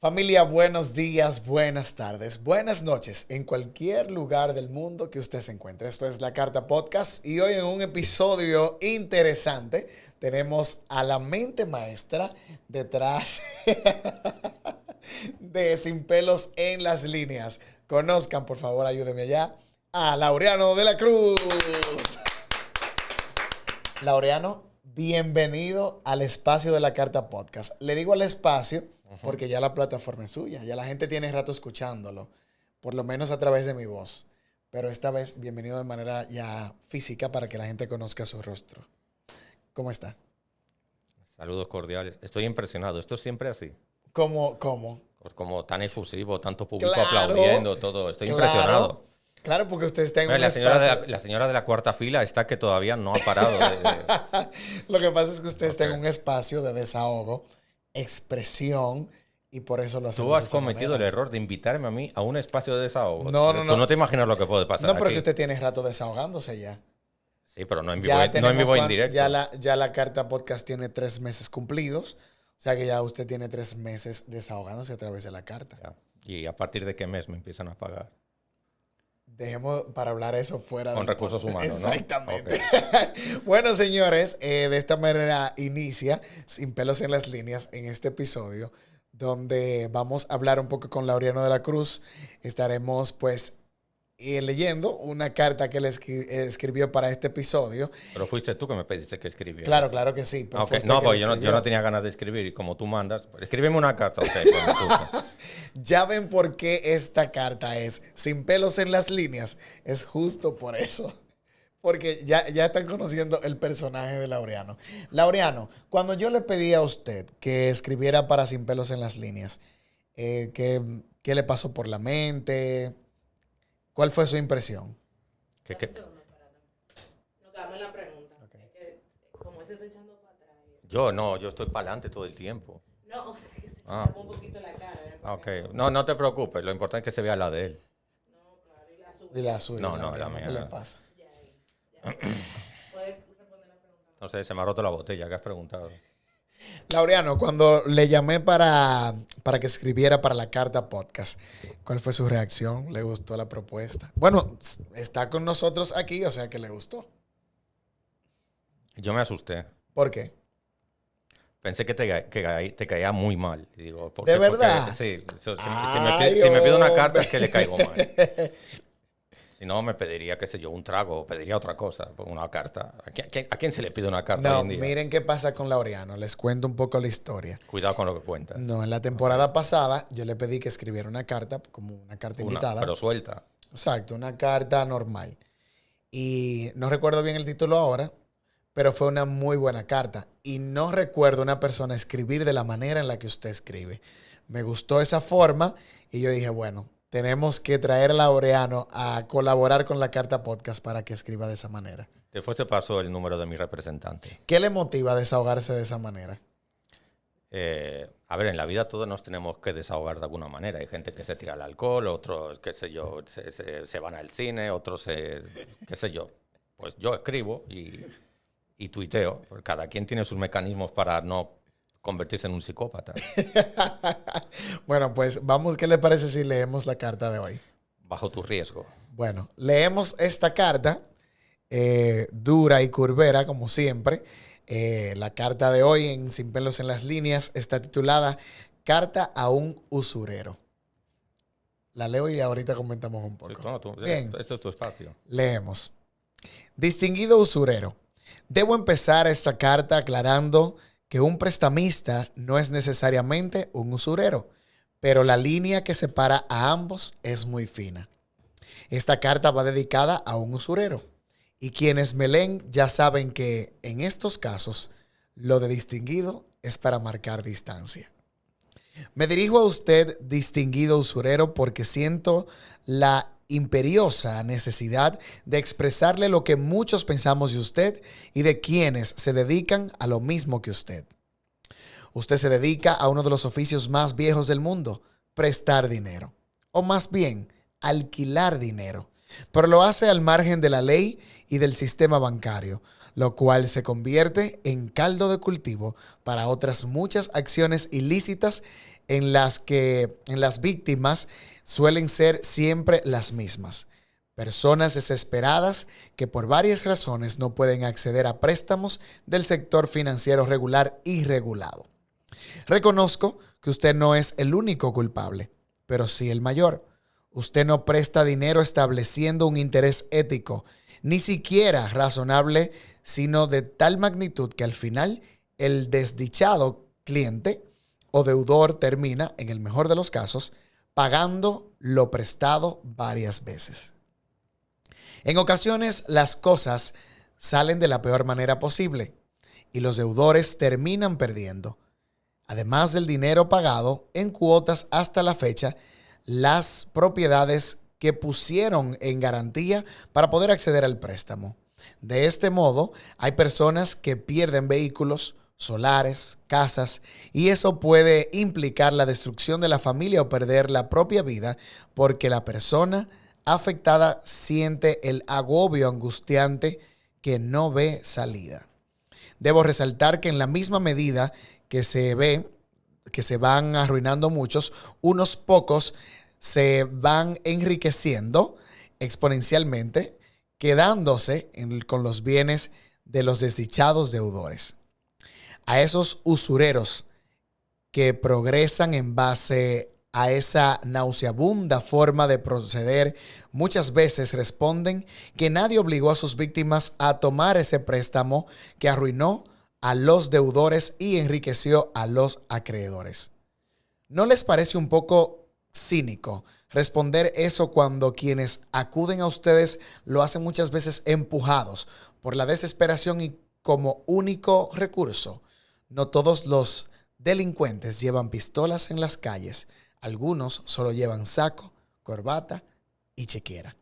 Familia, buenos días, buenas tardes, buenas noches, en cualquier lugar del mundo que usted se encuentre. Esto es La Carta Podcast y hoy en un episodio interesante tenemos a la mente maestra detrás de Sin Pelos en las Líneas. Conozcan, por favor, ayúdenme allá, a Laureano de la Cruz. Laureano, bienvenido al espacio de La Carta Podcast. Le digo al espacio porque ya la plataforma es suya, ya la gente tiene rato escuchándolo, por lo menos a través de mi voz. Pero esta vez, bienvenido de manera ya física para que la gente conozca su rostro. ¿Cómo está? Saludos cordiales. Estoy impresionado. ¿Esto es siempre así? ¿Cómo? Pues como tan efusivo, tanto público Claro, aplaudiendo, todo. Estoy impresionado. Claro, porque usted está en Mira, un la espacio. señora de la cuarta fila está que todavía no ha parado. Lo que pasa es que usted está en Ok. un espacio de desahogo, expresión, y por eso lo hacemos Tú de has esa cometido el manera. error de invitarme a mí a un espacio de desahogo. No. Tú no te imaginas lo que puede pasar No, pero aquí. que usted tiene rato desahogándose ya. Sí, pero no en vivo, Ya no en tenemos vivo en directo. ya la Carta Podcast tiene 3 meses cumplidos. O sea que ya usted tiene 3 meses desahogándose a través de la carta. Ya. ¿Y a partir de qué mes me empiezan a pagar? Dejemos para hablar eso fuera Con del recursos podcast. humanos, ¿no? Exactamente. Ok. Bueno, señores, de esta manera inicia Sin Pelos en las Líneas en este episodio, donde vamos a hablar un poco con Laureano de la Cruz. Estaremos, pues, leyendo una carta que él escribió para este episodio. Pero fuiste tú que me pediste que escribiera. Claro que sí. Ok. Fue usted No, que pues lo yo escribió. no tenía ganas de escribir y como tú mandas, pues, escríbeme una carta. Ok, pues, Ya ven por qué esta carta es Sin Pelos en las Líneas. Es justo por eso. Porque ya están conociendo el personaje de Laureano. Laureano, cuando yo le pedí a usted que escribiera para Sin Pelos en las Líneas, ¿qué le pasó por la mente? ¿Cuál fue su impresión? ¿Qué? Dame un segundo, espérate. No, dame la pregunta. Ok. Es que como él se está echando para atrás. Yo estoy para adelante todo el tiempo. No, o sea, que se Ah. tapa un poquito la cara. era para Ok. que- No te preocupes, lo importante es que se vea la de él. No, claro, y la suya. Y la suya, No, la Laureano, mía. ¿qué le pasa? Ya, ya. Puedes responder la pregunta. No sé, se me ha roto la botella, ¿qué has preguntado? Laureano, cuando le llamé para que escribiera para la Carta Podcast, ¿cuál fue su reacción? ¿Le gustó la propuesta? Bueno, está con nosotros aquí, o sea que le gustó. Yo me asusté. ¿Por qué? Pensé que te caía muy mal. Y digo, ¿De verdad? Sí. Ay, Si me pide una carta hombre. es que le caigo mal. Si no, me pediría, qué sé yo, un trago, o pediría otra cosa, pues una carta. ¿A quién se le pide una carta No, hoy en día? miren qué pasa con Laureano. Les cuento un poco la historia. Cuidado con lo que cuentas. No, en la temporada pasada yo le pedí que escribiera una carta, como una carta invitada. Pero suelta. Exacto, una carta normal. Y no recuerdo bien el título ahora, pero fue una muy buena carta. Y no recuerdo una persona escribir de la manera en la que usted escribe. Me gustó esa forma y yo dije, bueno, tenemos que traer a Laureano a colaborar con la Carta Podcast para que escriba de esa manera. Después te paso el número de mi representante. ¿Qué le motiva a desahogarse de esa manera? A ver, en la vida todos nos tenemos que desahogar de alguna manera. Hay gente que se tira al alcohol, otros, qué sé yo, se van al cine, otros, qué sé yo. Pues yo escribo y tuiteo. Porque cada quien tiene sus mecanismos para no convertirse en un psicópata. Bueno, pues vamos, ¿qué le parece si leemos la carta de hoy? Bajo tu riesgo. Bueno, leemos esta carta, dura y curvera, como siempre. La carta de hoy en Sin Pelos en las Líneas está titulada Carta a un usurero. La leo y ahorita comentamos un poco. Bien. Esto es tu espacio. Leemos. Distinguido usurero, debo empezar esta carta aclarando que un prestamista no es necesariamente un usurero, pero la línea que separa a ambos es muy fina. Esta carta va dedicada a un usurero, y quienes me leen ya saben que en estos casos lo de distinguido es para marcar distancia. Me dirijo a usted, distinguido usurero, porque siento la imperiosa necesidad de expresarle lo que muchos pensamos de usted y de quienes se dedican a lo mismo que usted. Usted se dedica a uno de los oficios más viejos del mundo, prestar dinero, o más bien, alquilar dinero, pero lo hace al margen de la ley y del sistema bancario, lo cual se convierte en caldo de cultivo para otras muchas acciones ilícitas en las víctimas suelen ser siempre las mismas. Personas desesperadas que por varias razones no pueden acceder a préstamos del sector financiero regular y regulado. Reconozco que usted no es el único culpable, pero sí el mayor. Usted no presta dinero estableciendo un interés ético, ni siquiera razonable, sino de tal magnitud que al final el desdichado cliente o deudor termina, en el mejor de los casos, pagando lo prestado varias veces. En ocasiones las cosas salen de la peor manera posible y los deudores terminan perdiendo, además del dinero pagado en cuotas hasta la fecha, las propiedades que pusieron en garantía para poder acceder al préstamo. De este modo, hay personas que pierden vehículos, solares, casas, y eso puede implicar la destrucción de la familia o perder la propia vida porque la persona afectada siente el agobio angustiante que no ve salida. Debo resaltar que en la misma medida que se van arruinando muchos, unos pocos se van enriqueciendo exponencialmente, quedándose con los bienes de los desdichados deudores. A esos usureros que progresan en base a esa nauseabunda forma de proceder, muchas veces responden que nadie obligó a sus víctimas a tomar ese préstamo que arruinó a los deudores y enriqueció a los acreedores. ¿No les parece un poco cínico responder eso cuando quienes acuden a ustedes lo hacen muchas veces empujados por la desesperación y como único recurso? No todos los delincuentes llevan pistolas en las calles. Algunos solo llevan saco, corbata y chequera.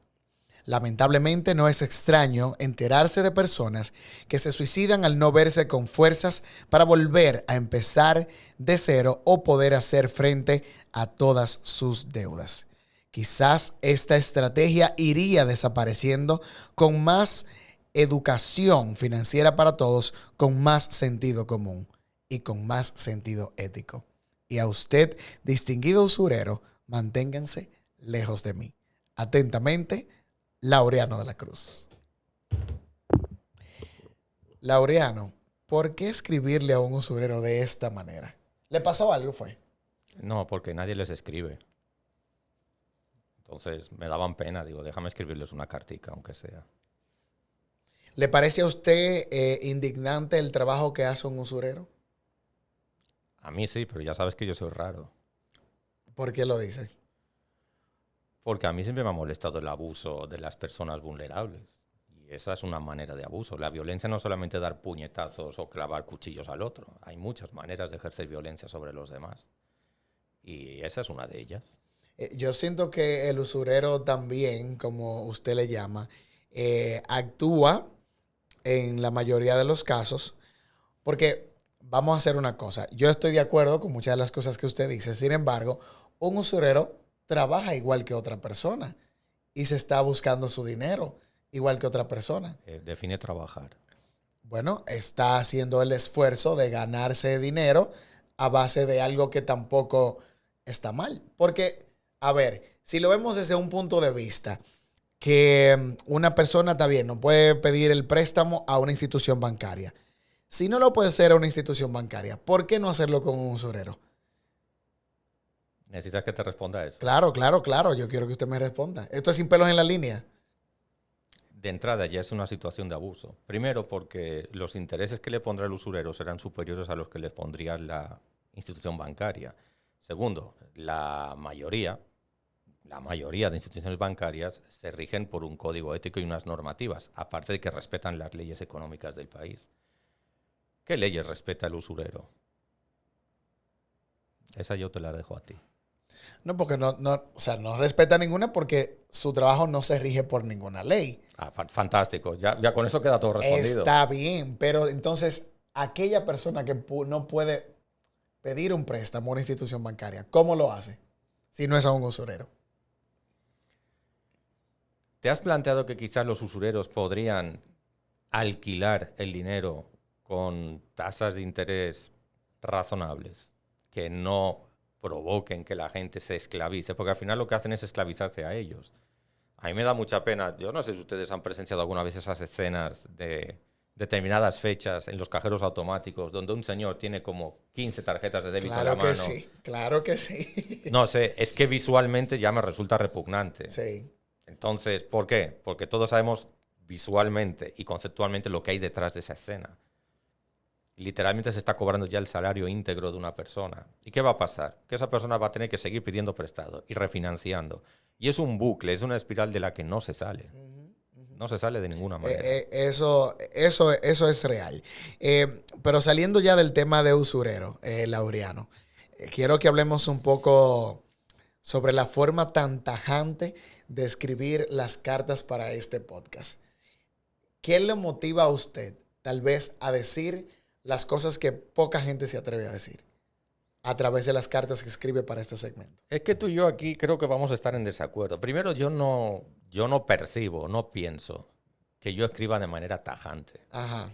Lamentablemente no es extraño enterarse de personas que se suicidan al no verse con fuerzas para volver a empezar de cero o poder hacer frente a todas sus deudas. Quizás esta estrategia iría desapareciendo con más educación financiera para todos, con más sentido común y con más sentido ético. Y a usted, distinguido usurero, manténganse lejos de mí. Atentamente, Laureano de la Cruz. Laureano, ¿por qué escribirle a un usurero de esta manera? ¿Le pasó algo, fue? No, porque nadie les escribe. Entonces me daban pena, digo, déjame escribirles una cartica, aunque sea. ¿Le parece a usted indignante el trabajo que hace un usurero? A mí sí, pero ya sabes que yo soy raro. ¿Por qué lo dice? Porque a mí siempre me ha molestado el abuso de las personas vulnerables. Y esa es una manera de abuso. La violencia no es solamente dar puñetazos o clavar cuchillos al otro. Hay muchas maneras de ejercer violencia sobre los demás. Y esa es una de ellas. Yo siento que el usurero también, como usted le llama, actúa en la mayoría de los casos, porque vamos a hacer una cosa. Yo estoy de acuerdo con muchas de las cosas que usted dice. Sin embargo, un usurero trabaja igual que otra persona y se está buscando su dinero igual que otra persona. Define trabajar. Bueno, está haciendo el esfuerzo de ganarse dinero a base de algo que tampoco está mal. Porque, a ver, si lo vemos desde un punto de vista que una persona está bien, no puede pedir el préstamo a una institución bancaria. Si no lo puede hacer a una institución bancaria, ¿por qué no hacerlo con un usurero? ¿Necesitas que te responda eso? Claro. Yo quiero que usted me responda. Esto es sin pelos en la línea. De entrada ya es una situación de abuso. Primero porque los intereses que le pondrá el usurero serán superiores a los que le pondría la institución bancaria. Segundo, la mayoría de instituciones bancarias se rigen por un código ético y unas normativas, aparte de que respetan las leyes económicas del país. ¿Qué leyes respeta el usurero? Esa yo te la dejo a ti. No, porque no respeta ninguna porque su trabajo no se rige por ninguna ley. Fantástico. Ya con eso queda todo respondido. Está bien, pero entonces aquella persona que no puede pedir un préstamo a una institución bancaria, ¿cómo lo hace? Si no es a un usurero. ¿Te has planteado que quizás los usureros podrían alquilar el dinero con tasas de interés razonables que no provoquen que la gente se esclavice, porque al final lo que hacen es esclavizarse a ellos. A mí me da mucha pena, yo no sé si ustedes han presenciado alguna vez esas escenas de determinadas fechas en los cajeros automáticos, donde un señor tiene como 15 tarjetas de débito en la mano. Claro que sí. No sé, es que visualmente ya me resulta repugnante. Sí. Entonces, ¿por qué? Porque todos sabemos visualmente y conceptualmente lo que hay detrás de esa escena. Literalmente se está cobrando ya el salario íntegro de una persona. ¿Y qué va a pasar? Que esa persona va a tener que seguir pidiendo prestado y refinanciando. Y es un bucle, es una espiral de la que no se sale. No se sale de ninguna manera. Eso es real. Pero saliendo ya del tema de usurero, Laureano, quiero que hablemos un poco sobre la forma tan tajante de escribir las cartas para este podcast. ¿Qué le motiva a usted, tal vez, a decir las cosas que poca gente se atreve a decir a través de las cartas que escribe para este segmento? Es que tú y yo aquí creo que vamos a estar en desacuerdo. Primero, yo no percibo, no pienso que yo escriba de manera tajante. Ajá.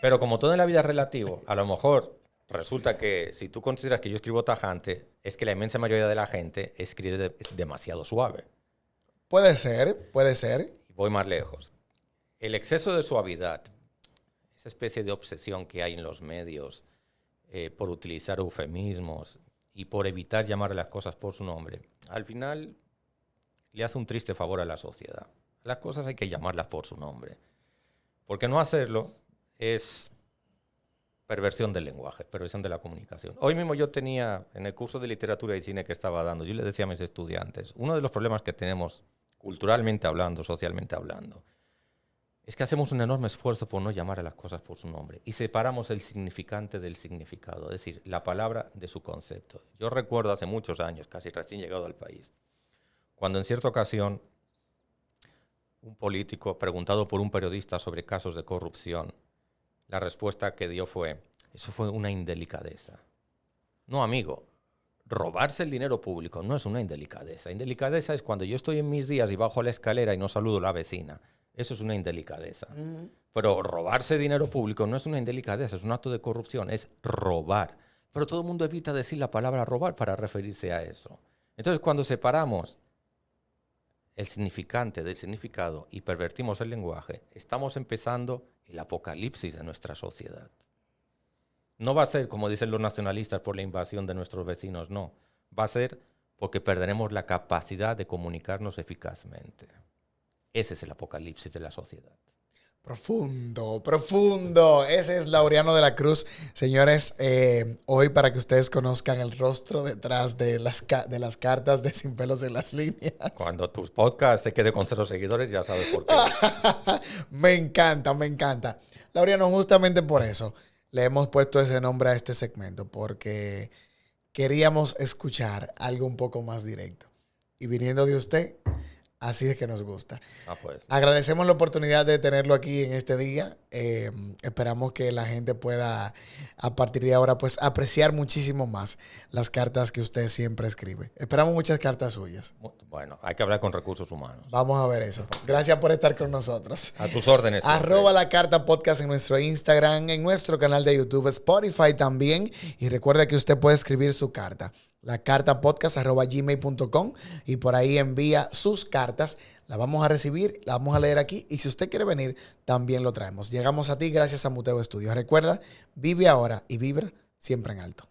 Pero como todo en la vida es relativo, a lo mejor resulta que si tú consideras que yo escribo tajante, es que la inmensa mayoría de la gente escribe demasiado suave. Puede ser, puede ser. Voy más lejos. El exceso de suavidad, esa especie de obsesión que hay en los medios por utilizar eufemismos y por evitar llamar a las cosas por su nombre, al final le hace un triste favor a la sociedad. Las cosas hay que llamarlas por su nombre. Porque no hacerlo es perversión del lenguaje, perversión de la comunicación. Hoy mismo yo tenía, en el curso de literatura y cine que estaba dando, yo le decía a mis estudiantes, uno de los problemas que tenemos culturalmente hablando, socialmente hablando, es que hacemos un enorme esfuerzo por no llamar a las cosas por su nombre y separamos el significante del significado, es decir, la palabra de su concepto. Yo recuerdo hace muchos años, casi recién llegado al país, cuando en cierta ocasión un político preguntado por un periodista sobre casos de corrupción, la respuesta que dio fue, eso fue una indelicadeza. No, amigo, robarse el dinero público no es una indelicadeza. Indelicadeza es cuando yo estoy en mis días y bajo la escalera y no saludo a la vecina. Eso es una indelicadeza. Pero robarse dinero público no es una indelicadeza, es un acto de corrupción, es robar. Pero todo el mundo evita decir la palabra robar para referirse a eso. Entonces, cuando separamos el significante del significado y pervertimos el lenguaje, estamos empezando el apocalipsis de nuestra sociedad. No va a ser, como dicen los nacionalistas, por la invasión de nuestros vecinos, no. Va a ser porque perderemos la capacidad de comunicarnos eficazmente. Ese es el apocalipsis de la sociedad. Profundo, profundo. Ese es Laureano de la Cruz. Señores, hoy para que ustedes conozcan el rostro detrás de las cartas de Sin Pelos en las Líneas. Cuando tus podcasts se quede con 0 seguidores, ya sabes por qué. Me encanta, me encanta. Laureano, justamente por eso le hemos puesto ese nombre a este segmento, porque queríamos escuchar algo un poco más directo. Y viniendo de usted, así es que nos gusta. Pues. Agradecemos la oportunidad de tenerlo aquí en este día. Esperamos que la gente pueda, a partir de ahora, pues apreciar muchísimo más las cartas que usted siempre escribe. Esperamos muchas cartas suyas. Bueno, hay que hablar con recursos humanos. Vamos a ver eso. Gracias por estar con nosotros. A tus órdenes. @lacartapodcast en nuestro Instagram, en nuestro canal de YouTube, Spotify también. Y recuerda que usted puede escribir su carta. lacartapodcast@gmail.com y por ahí envía sus cartas. La vamos a recibir, la vamos a leer aquí y si usted quiere venir, también lo traemos. Llegamos a ti gracias a Muteo Estudios. Recuerda, vive ahora y vibra siempre en alto.